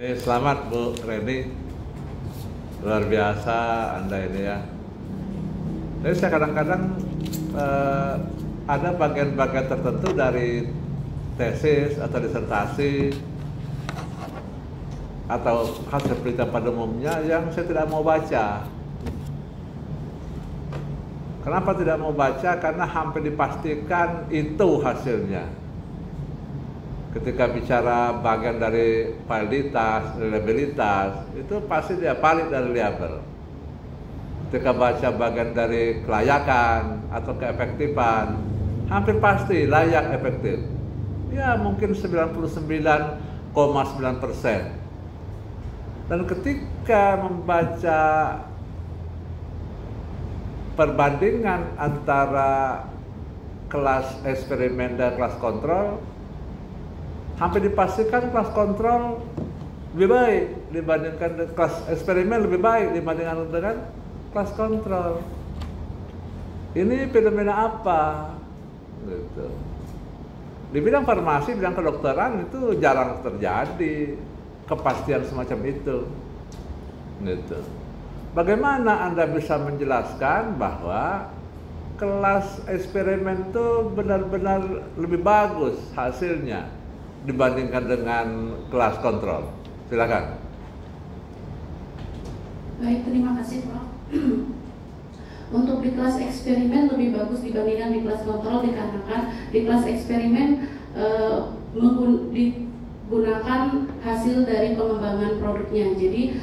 Selamat Bu Reni, luar biasa Anda ini ya. Jadi saya kadang-kadang ada bagian-bagian tertentu dari tesis atau disertasi atau hasil penelitian pada umumnya yang saya tidak mau baca. Kenapa tidak mau baca? Karena hampir dipastikan itu hasilnya. Ketika bicara bagian dari validitas, reliabilitas, itu pasti dia valid dan reliable. Ketika baca bagian dari kelayakan atau keefektifan, hampir pasti layak efektif. Ya mungkin 99,9%. Dan ketika membaca perbandingan antara kelas eksperimen dan kelas kontrol, hampir dipastikan kelas kontrol lebih baik dibandingkan kelas eksperimen, lebih baik dibandingkan dengan kelas kontrol. Ini fenomena apa? Gitu. Di bidang farmasi, bidang kedokteran itu jarang terjadi kepastian semacam itu. Gitu. Bagaimana Anda bisa menjelaskan bahwa kelas eksperimen itu benar-benar lebih bagus hasilnya dibandingkan dengan kelas kontrol? Silakan. Baik, terima kasih Prof. Untuk di kelas eksperimen lebih bagus dibandingkan di kelas kontrol dikarenakan di kelas eksperimen digunakan hasil dari pengembangan produknya. Jadi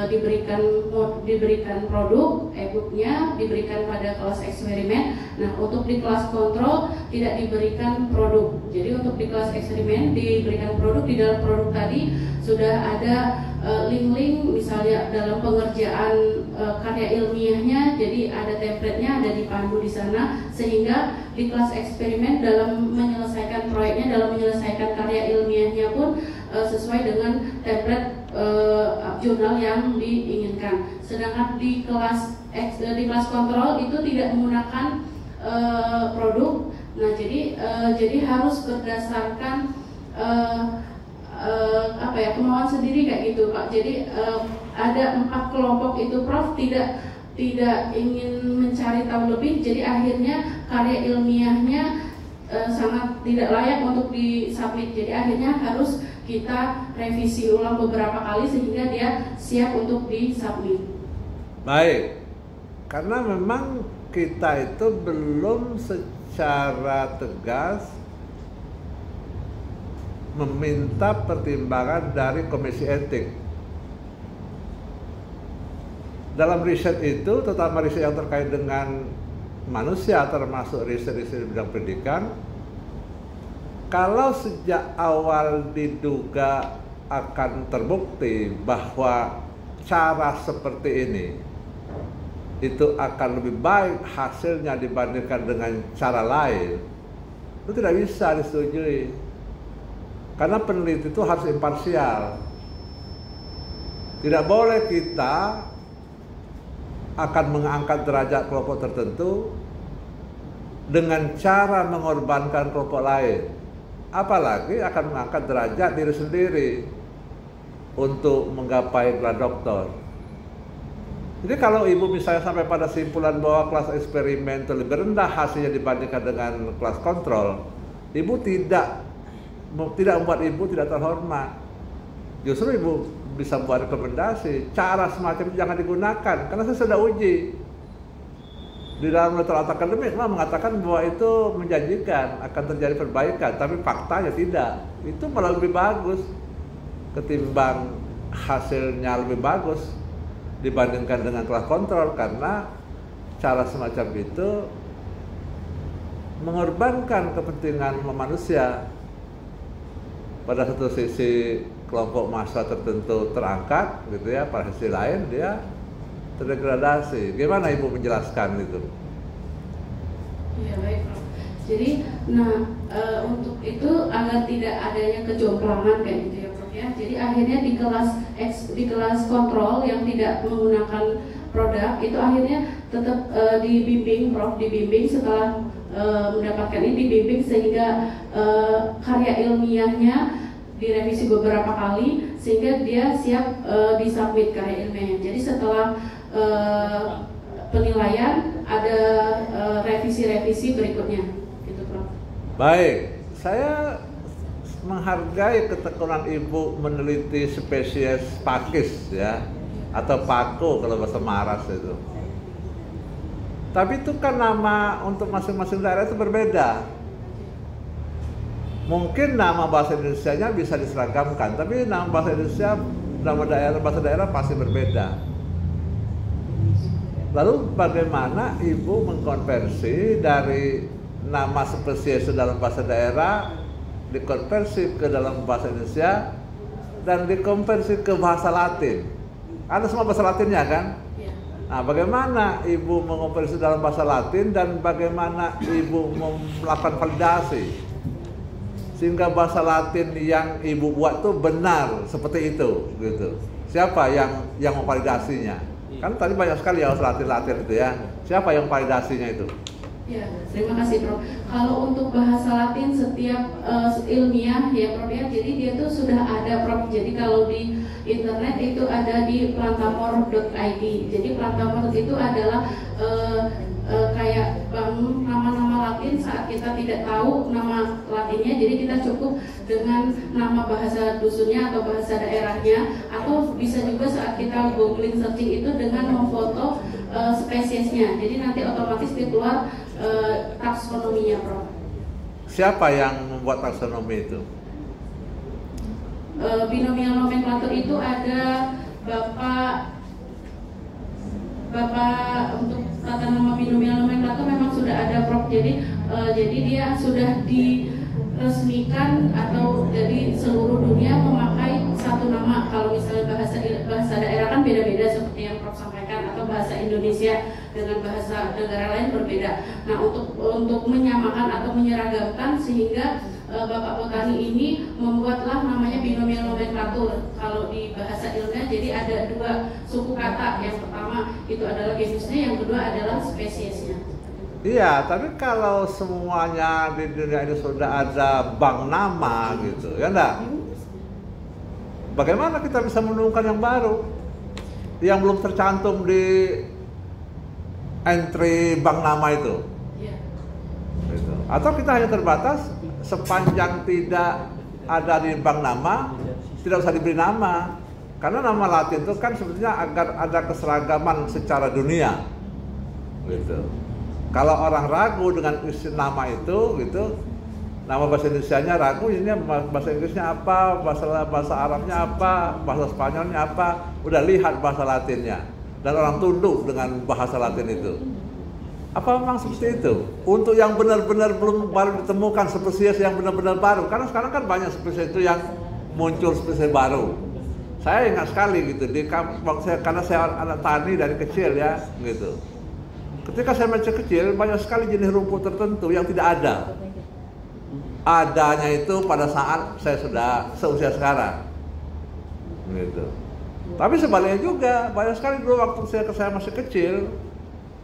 diberikan produk, e-booknya diberikan pada kelas eksperimen. Nah, untuk di kelas kontrol tidak diberikan produk. Jadi untuk di kelas eksperimen diberikan produk, di dalam produk tadi sudah ada link-link, misalnya dalam pengerjaan karya ilmiahnya, jadi ada template-nya, ada dipandu di sana, sehingga di kelas eksperimen dalam menyelesaikan proyeknya, dalam menyelesaikan karya ilmiahnya pun sesuai dengan template jurnal yang diinginkan. Sedangkan di kelas kontrol itu tidak menggunakan produk. Nah, jadi harus berdasarkan kemauan sendiri kayak gitu Pak. Jadi ada 4 kelompok itu Prof tidak ingin mencari tahu lebih, jadi akhirnya karya ilmiahnya sangat tidak layak untuk disubmit. Jadi akhirnya harus kita revisi ulang beberapa kali sehingga dia siap untuk disubmit. Baik, karena memang kita itu belum secara tegas meminta pertimbangan dari komisi etik. Dalam riset itu, terutama riset yang terkait dengan manusia, termasuk riset-riset di bidang pendidikan, kalau sejak awal diduga akan terbukti bahwa cara seperti ini itu akan lebih baik hasilnya dibandingkan dengan cara lain, itu tidak bisa disetujui. Karena peneliti itu harus imparsial. Tidak boleh kita akan mengangkat derajat kelompok tertentu dengan cara mengorbankan kelompok lain. Apalagi akan mengangkat derajat diri sendiri untuk menggapai gelar doktor. Jadi kalau Ibu misalnya sampai pada simpulan bahwa kelas eksperimen itu lebih rendah hasilnya dibandingkan dengan kelas kontrol, Ibu tidak membuat Ibu tidak terhormat. Justru Ibu bisa buat rekomendasi cara semacam itu jangan digunakan, karena saya sudah uji di dalam literatur akademik mengatakan bahwa itu menjanjikan akan terjadi perbaikan, tapi faktanya tidak. Itu malah lebih bagus ketimbang hasilnya lebih bagus dibandingkan dengan kelas kontrol, karena cara semacam itu mengorbankan kepentingan manusia. Pada satu sisi kelompok massa tertentu terangkat gitu ya, pada sisi lain dia terdegradasi. Gimana Ibu menjelaskan itu? Iya, baik Prof. Jadi untuk itu agar tidak adanya kejomplangan kayak gitu ya Prof ya. Jadi akhirnya di kelas kontrol yang tidak menggunakan produk itu akhirnya tetap dibimbing Prof, dibimbing setelah mendapatkan ini, dibimbing sehingga karya ilmiahnya direvisi beberapa kali sehingga dia siap disubmit karya ilmiahnya. Jadi setelah penilaian ada revisi-revisi berikutnya, gitu Prof. Baik, saya menghargai ketekunan Ibu meneliti spesies pakis ya, atau pako kalau bahasa Maras itu. Tapi itu kan nama untuk masing-masing daerah itu berbeda. Mungkin nama bahasa Indonesianya bisa diseragamkan, tapi nama bahasa Indonesia, nama daerah, bahasa daerah pasti berbeda. Lalu bagaimana Ibu mengkonversi dari nama spesies dalam bahasa daerah dikonversi ke dalam bahasa Indonesia dan dikonversi ke bahasa Latin? Ada semua bahasa Latinnya kan? Nah, bagaimana Ibu mengonversi dalam bahasa Latin dan bagaimana Ibu melakukan validasi sehingga bahasa Latin yang Ibu buat tuh benar seperti itu, gitu. Siapa yang memvalidasinya? Kan tadi banyak sekali ya bahasa Latin itu ya. Siapa yang validasinya itu? Ya, terima kasih Prof. Kalau untuk bahasa Latin setiap ilmiah ya Prof ya, jadi dia tuh sudah ada Prof. Jadi kalau di internet itu ada di plantamor.id. Jadi plantamor itu adalah kayak nama-nama Latin saat kita tidak tahu nama Latinnya, jadi kita cukup dengan nama bahasa dusunnya atau bahasa daerahnya, atau bisa juga saat kita googling searching itu dengan memfoto spesiesnya. Jadi nanti otomatis keluar taksonominya, Prof. Siapa yang membuat taksonomi itu? Binomial nomenklatur itu ada Bapak untuk tata nama binomial nomenklatur memang sudah ada Prof. Jadi dia sudah diresmikan atau jadi seluruh dunia memakai satu nama. Kalau misalnya bahasa daerah kan beda-beda seperti yang Prof sampaikan, atau bahasa Indonesia dengan bahasa negara lain berbeda. Nah, untuk menyamakan atau menyeragamkan sehingga Bapak Botani ini membuatlah namanya binomial nomenklatur. Kalau di bahasa ilmiah jadi ada dua suku kata. Yang pertama itu adalah genusnya, yang kedua adalah spesiesnya. Iya, tapi kalau semuanya di dunia ini sudah ada bank nama gitu, ya enggak? Bagaimana kita bisa menemukan yang baru yang belum tercantum di entry bank nama itu? Ya. Gitu. Atau kita hanya terbatas sepanjang tidak ada di bank nama, tidak usah diberi nama. Karena nama Latin itu kan sebetulnya agar ada keseragaman secara dunia. Gitu. Kalau orang ragu dengan isi nama itu, gitu, nama bahasa Indonesianya ragu, ini bahasa Inggrisnya apa, bahasa Arabnya apa, bahasa Spanyolnya apa, udah lihat bahasa Latinnya, dan orang tunduk dengan bahasa Latin itu. Apa memang seperti itu? Untuk yang benar-benar belum baru ditemukan spesies yang benar-benar baru, karena sekarang kan banyak spesies itu yang muncul spesies baru. Saya ingat sekali gitu di kampung saya, karena saya anak tani dari kecil ya, gitu. Ketika saya masih kecil, banyak sekali jenis rumput tertentu yang tidak ada. Adanya itu pada saat saya sudah seusia sekarang, gitu. Tapi sebaliknya juga, banyak sekali dulu waktu saya masih kecil,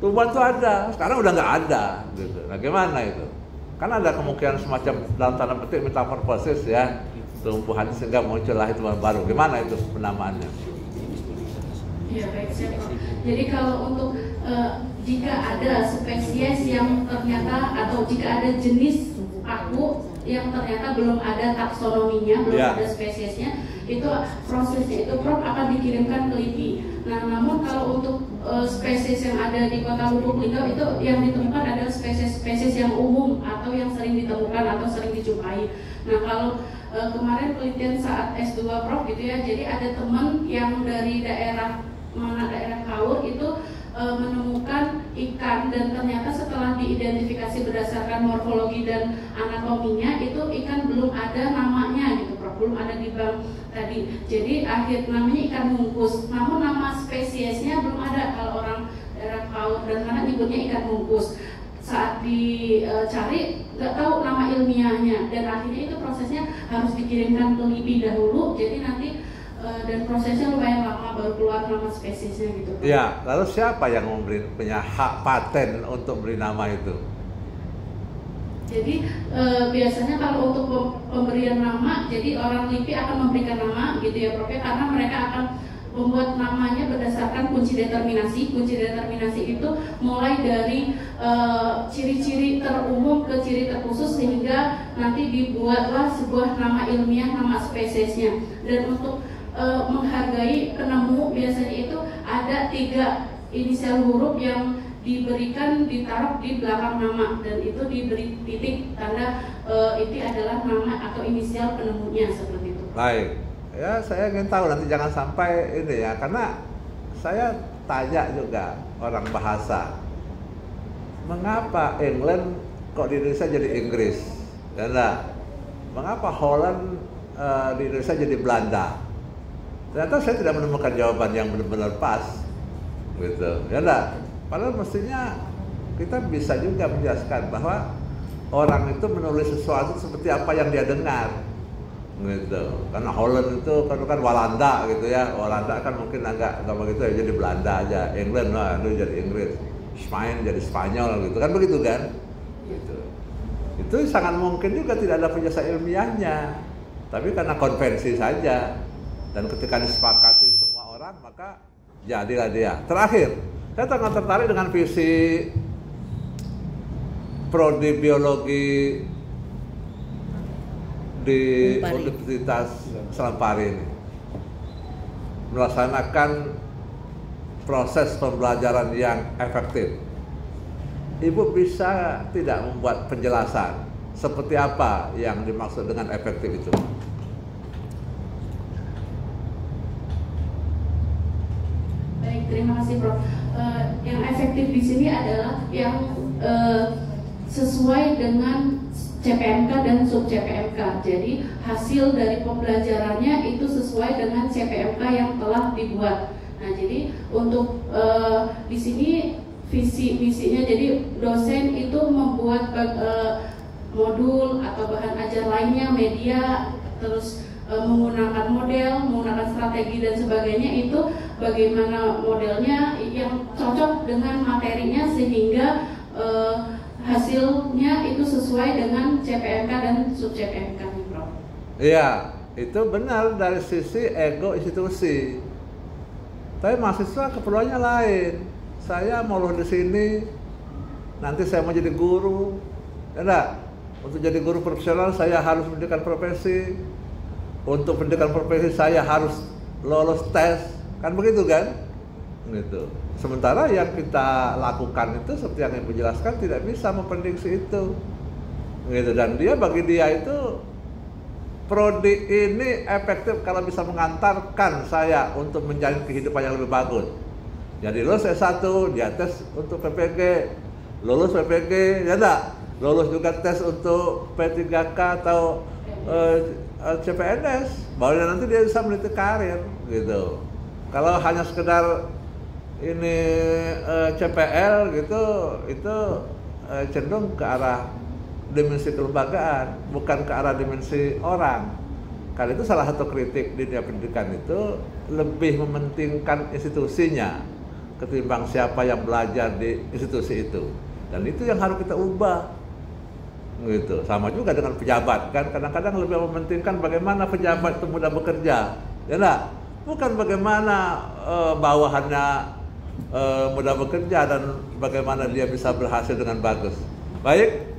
tumbuhan itu ada, sekarang udah nggak ada, gitu. Nah gimana itu? Kan ada kemungkinan semacam dalam tanda petik metamorfosis ya, tumbuhan sehingga muncullah tumbuhan baru. Gimana itu penamaannya? Ya baik, siap. Jadi kalau untuk jika ada spesies yang ternyata atau jika ada jenis paku yang ternyata belum ada taksonominya, belum ada spesiesnya, itu prosesnya itu Prof akan dikirimkan ke LIPI. Nah, namun kalau untuk spesies yang ada di Kota Lubuk Linggau itu yang ditemukan adalah spesies-spesies yang umum atau yang sering ditemukan atau sering dijumpai. Nah, kalau kemarin penelitian saat S2 Prof gitu ya, jadi ada teman yang dari daerah Kaur itu menemukan ikan, dan ternyata setelah diidentifikasi berdasarkan morfologi dan anatominya itu ikan belum ada namanya gitu Prof, belum ada di bank tadi. Jadi akhir namanya ikan mungkus, namun nama spesiesnya belum ada. Kalau orang daerah Kaur dan mana nyebutnya ikan mungkus, saat dicari nggak tahu nama ilmiahnya, dan akhirnya itu prosesnya harus dikirimkan ke LIPI dahulu. Jadi nanti dan prosesnya lumayan lama baru keluar nama spesiesnya gitu. Ya, lalu siapa yang punya hak paten untuk beri nama itu? Jadi biasanya kalau untuk pemberian nama, jadi orang LIPI akan memberikan nama gitu ya Prof, karena mereka akan membuat namanya berdasarkan kunci determinasi. Kunci determinasi itu mulai dari ciri-ciri terumum ke ciri terkhusus, sehingga nanti dibuatlah sebuah nama ilmiah, nama spesiesnya. Dan untuk menghargai penemu biasanya itu ada 3 inisial huruf yang diberikan, ditaruh di belakang nama, dan itu diberi titik tanda itu adalah nama atau inisial penemunya, seperti itu. Baik, ya saya ingin tahu nanti jangan sampai ini ya, karena saya tanya juga orang bahasa, mengapa England kok di Indonesia jadi Inggris, ya enggak? Mengapa Holland di Indonesia jadi Belanda? Ternyata saya tidak menemukan jawaban yang benar-benar pas, gitu, ya enggak? Padahal mestinya kita bisa juga menjelaskan bahwa orang itu menulis sesuatu seperti apa yang dia dengar, gitu. Karena Holland itu kan Walanda gitu ya, Walanda kan mungkin agak begitu ya, jadi Belanda aja. England lah itu jadi Inggris, Spain jadi Spanyol gitu kan, begitu kan? Gitu. Itu sangat mungkin juga tidak ada penjelasan ilmiahnya, tapi karena konvensi saja. Dan ketika disepakati semua orang, maka jadilah dia. Terakhir, saya sangat tertarik dengan visi prodi biologi di Universitas Selampari ini, melaksanakan proses pembelajaran yang efektif. Ibu bisa tidak membuat penjelasan seperti apa yang dimaksud dengan efektif itu? Baik, terima kasih Prof. Yang efektif di sini adalah yang sesuai dengan CPMK dan sub CPMK. Jadi hasil dari pembelajarannya itu sesuai dengan CPMK yang telah dibuat. Nah, jadi untuk di sini visi-misinya, jadi dosen itu membuat modul atau bahan ajar lainnya, media, terus menggunakan model, menggunakan strategi dan sebagainya, itu bagaimana modelnya yang cocok dengan materinya sehingga hasilnya itu sesuai dengan CPMK dan sub CPMK, Prof. Iya, itu benar dari sisi ego institusi. Tapi mahasiswa keperluannya lain. Saya mau lulus di sini, nanti saya mau jadi guru, ya enggak? Untuk jadi guru profesional saya harus pendidikan profesi. Untuk pendidikan profesi saya harus lolos tes, kan begitu kan? Gitu. Sementara yang kita lakukan itu seperti yang Ibu jelaskan tidak bisa memprediksi itu, gitu. Dan bagi dia itu prodi ini efektif kalau bisa mengantarkan saya untuk menjalani kehidupan yang lebih bagus. Jadi lulus S1, dia tes untuk PPG, lulus PPG, ya enggak? Lulus juga tes untuk P3K atau CPNS, baru nanti dia bisa meniti karir, gitu. Kalau hanya sekedar ini CPL gitu, itu cenderung ke arah dimensi kelembagaan, bukan ke arah dimensi orang. Karena itu salah satu kritik di dunia pendidikan itu lebih mementingkan institusinya ketimbang siapa yang belajar di institusi itu. Dan itu yang harus kita ubah. Gitu. Sama juga dengan pejabat kan, kadang-kadang lebih mementingkan bagaimana pejabat itu mudah bekerja, ya enggak? Bukan bagaimana bawahannya mudah bekerja dan bagaimana dia bisa berhasil dengan bagus. Baik.